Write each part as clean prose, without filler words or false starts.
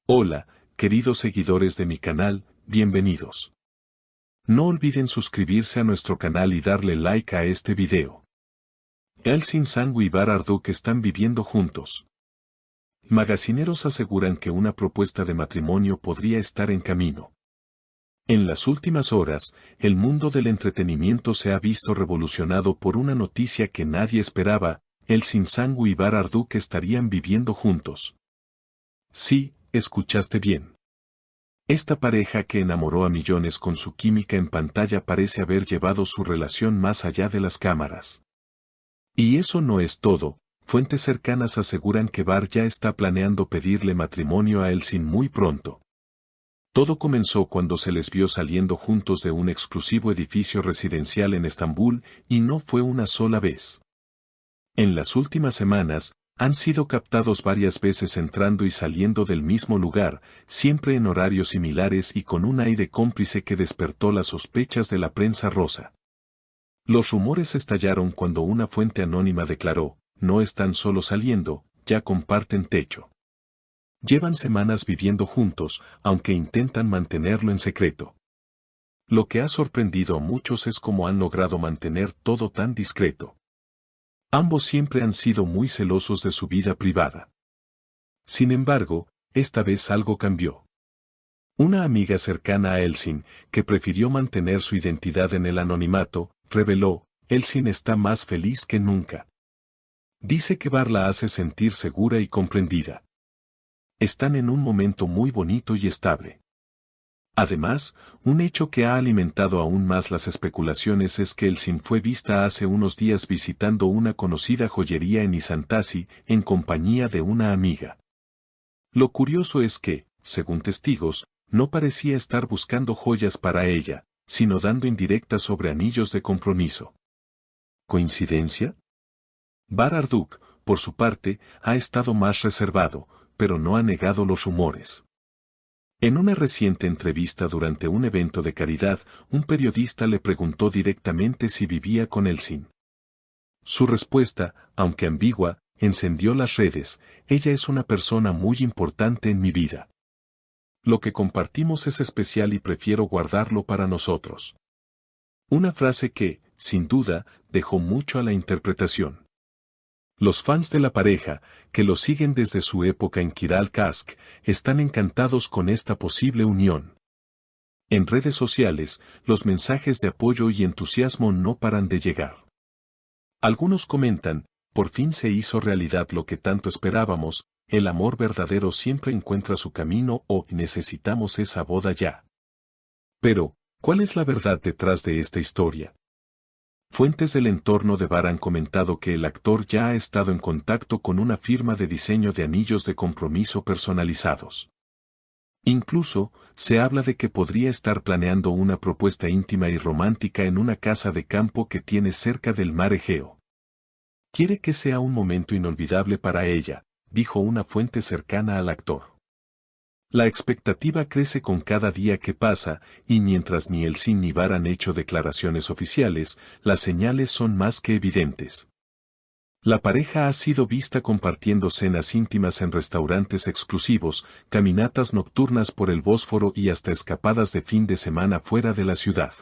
Hola, queridos seguidores de mi canal, bienvenidos. No olviden suscribirse a nuestro canal y darle like a este video. Elsin Sangu y Bar Arduk están viviendo juntos. Magazineros aseguran que una propuesta de matrimonio podría estar en camino. En las últimas horas, el mundo del entretenimiento se ha visto revolucionado por una noticia que nadie esperaba: Elsin Sangu y Bar Arduk estarían viviendo juntos. Sí, escuchaste bien. Esta pareja que enamoró a millones con su química en pantalla parece haber llevado su relación más allá de las cámaras. Y eso no es todo, fuentes cercanas aseguran que Bar ya está planeando pedirle matrimonio a Elsin muy pronto. Todo comenzó cuando se les vio saliendo juntos de un exclusivo edificio residencial en Estambul, y no fue una sola vez. En las últimas semanas, han sido captados varias veces entrando y saliendo del mismo lugar, siempre en horarios similares y con un aire cómplice que despertó las sospechas de la prensa rosa. Los rumores estallaron cuando una fuente anónima declaró: no están solo saliendo, ya comparten techo. Llevan semanas viviendo juntos, aunque intentan mantenerlo en secreto. Lo que ha sorprendido a muchos es cómo han logrado mantener todo tan discreto. Ambos siempre han sido muy celosos de su vida privada. Sin embargo, esta vez algo cambió. Una amiga cercana a Elsin, que prefirió mantener su identidad en el anonimato, reveló: Elsin está más feliz que nunca. Dice que Bar la hace sentir segura y comprendida. Están en un momento muy bonito y estable. Además, un hecho que ha alimentado aún más las especulaciones es que Elsin fue vista hace unos días visitando una conocida joyería en Isantasi, en compañía de una amiga. Lo curioso es que, según testigos, no parecía estar buscando joyas para ella, sino dando indirectas sobre anillos de compromiso. ¿Coincidencia? Bar Arduk, por su parte, ha estado más reservado, pero no ha negado los rumores. En una reciente entrevista durante un evento de caridad, un periodista le preguntó directamente si vivía con Elsin. Su respuesta, aunque ambigua, encendió las redes: ella es una persona muy importante en mi vida. Lo que compartimos es especial y prefiero guardarlo para nosotros. Una frase que, sin duda, dejó mucho a la interpretación. Los fans de la pareja, que lo siguen desde su época en Kiral Kask, están encantados con esta posible unión. En redes sociales, los mensajes de apoyo y entusiasmo no paran de llegar. Algunos comentan: por fin se hizo realidad lo que tanto esperábamos, el amor verdadero siempre encuentra su camino, o necesitamos esa boda ya. Pero, ¿cuál es la verdad detrás de esta historia? Fuentes del entorno de Bar han comentado que el actor ya ha estado en contacto con una firma de diseño de anillos de compromiso personalizados. Incluso, se habla de que podría estar planeando una propuesta íntima y romántica en una casa de campo que tiene cerca del mar Egeo. Quiere que sea un momento inolvidable para ella, dijo una fuente cercana al actor. La expectativa crece con cada día que pasa, y mientras ni Elsin ni Bar han hecho declaraciones oficiales, las señales son más que evidentes. La pareja ha sido vista compartiendo cenas íntimas en restaurantes exclusivos, caminatas nocturnas por el Bósforo y hasta escapadas de fin de semana fuera de la ciudad.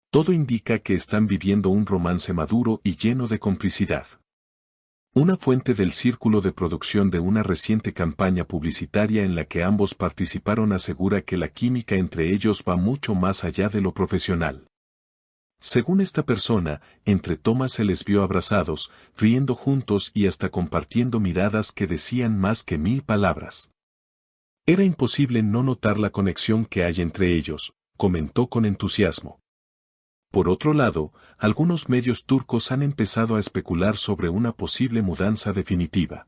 Todo indica que están viviendo un romance maduro y lleno de complicidad. Una fuente del círculo de producción de una reciente campaña publicitaria en la que ambos participaron asegura que la química entre ellos va mucho más allá de lo profesional. Según esta persona, entre tomas se les vio abrazados, riendo juntos y hasta compartiendo miradas que decían más que 1000 palabras. Era imposible no notar la conexión que hay entre ellos, comentó con entusiasmo. Por otro lado, algunos medios turcos han empezado a especular sobre una posible mudanza definitiva.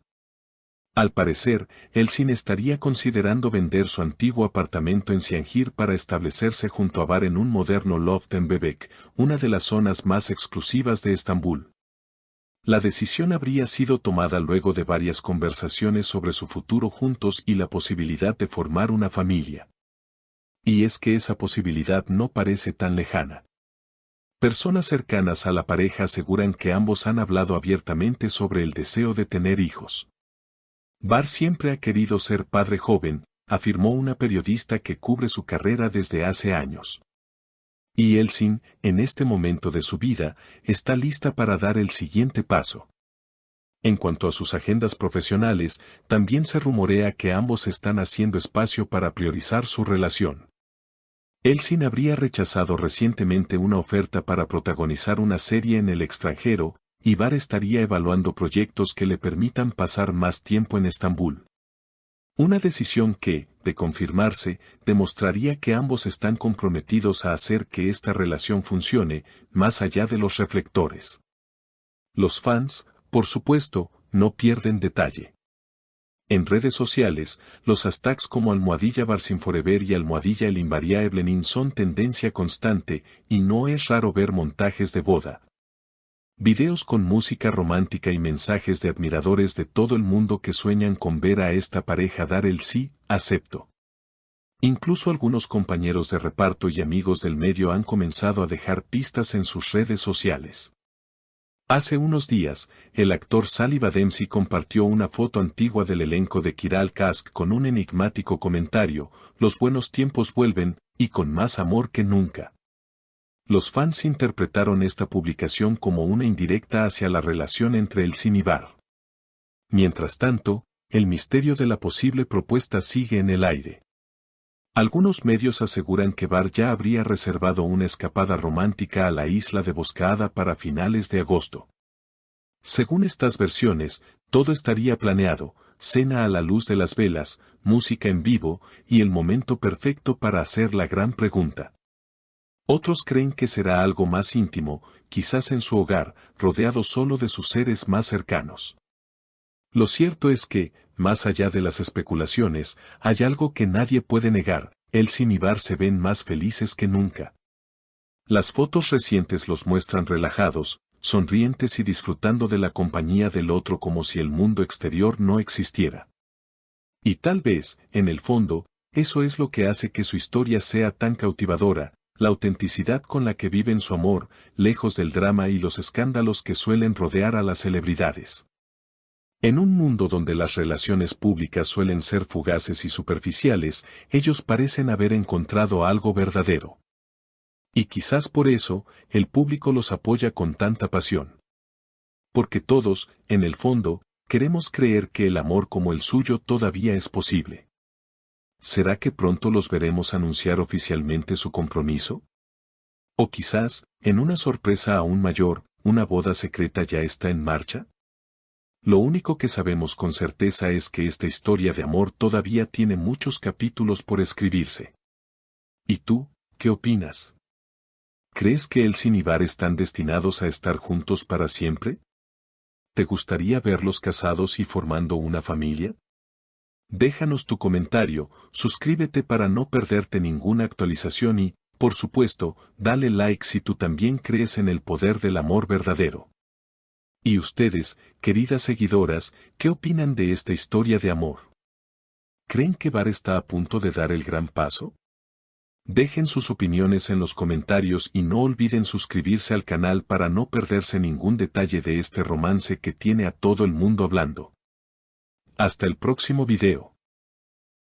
Al parecer, Elsin estaría considerando vender su antiguo apartamento en Cihangir para establecerse junto a Bar en un moderno loft en Bebek, una de las zonas más exclusivas de Estambul. La decisión habría sido tomada luego de varias conversaciones sobre su futuro juntos y la posibilidad de formar una familia. Y es que esa posibilidad no parece tan lejana. Personas cercanas a la pareja aseguran que ambos han hablado abiertamente sobre el deseo de tener hijos. Bar siempre ha querido ser padre joven, afirmó una periodista que cubre su carrera desde hace años. Y Elsin, en este momento de su vida, está lista para dar el siguiente paso. En cuanto a sus agendas profesionales, también se rumorea que ambos están haciendo espacio para priorizar su relación. Elsin habría rechazado recientemente una oferta para protagonizar una serie en el extranjero, y Var estaría evaluando proyectos que le permitan pasar más tiempo en Estambul. Una decisión que, de confirmarse, demostraría que ambos están comprometidos a hacer que esta relación funcione, más allá de los reflectores. Los fans, por supuesto, no pierden detalle. En redes sociales, los hashtags como @Barsinforever y @El son tendencia constante, y no es raro ver montajes de boda. Videos con música romántica y mensajes de admiradores de todo el mundo que sueñan con ver a esta pareja dar el sí, acepto. Incluso algunos compañeros de reparto y amigos del medio han comenzado a dejar pistas en sus redes sociales. Hace unos días, el actor Sally Dempsey compartió una foto antigua del elenco de Kiral Kask con un enigmático comentario: "Los buenos tiempos vuelven, y con más amor que nunca". Los fans interpretaron esta publicación como una indirecta hacia la relación entre Elsin y Var. Mientras tanto, el misterio de la posible propuesta sigue en el aire. Algunos medios aseguran que Var ya habría reservado una escapada romántica a la isla de Boscaada para finales de agosto. Según estas versiones, todo estaría planeado: cena a la luz de las velas, música en vivo, y el momento perfecto para hacer la gran pregunta. Otros creen que será algo más íntimo, quizás en su hogar, rodeado solo de sus seres más cercanos. Lo cierto es que, más allá de las especulaciones, hay algo que nadie puede negar: Elsin y Var se ven más felices que nunca. Las fotos recientes los muestran relajados, sonrientes y disfrutando de la compañía del otro como si el mundo exterior no existiera. Y tal vez, en el fondo, eso es lo que hace que su historia sea tan cautivadora: la autenticidad con la que viven su amor, lejos del drama y los escándalos que suelen rodear a las celebridades. En un mundo donde las relaciones públicas suelen ser fugaces y superficiales, ellos parecen haber encontrado algo verdadero. Y quizás por eso, el público los apoya con tanta pasión. Porque todos, en el fondo, queremos creer que el amor como el suyo todavía es posible. ¿Será que pronto los veremos anunciar oficialmente su compromiso? O quizás, en una sorpresa aún mayor, una boda secreta ya está en marcha. Lo único que sabemos con certeza es que esta historia de amor todavía tiene muchos capítulos por escribirse. ¿Y tú, qué opinas? ¿Crees que Elsin y Var están destinados a estar juntos para siempre? ¿Te gustaría verlos casados y formando una familia? Déjanos tu comentario, suscríbete para no perderte ninguna actualización y, por supuesto, dale like si tú también crees en el poder del amor verdadero. ¿Y ustedes, queridas seguidoras, qué opinan de esta historia de amor? ¿Creen que Var está a punto de dar el gran paso? Dejen sus opiniones en los comentarios y no olviden suscribirse al canal para no perderse ningún detalle de este romance que tiene a todo el mundo hablando. Hasta el próximo video.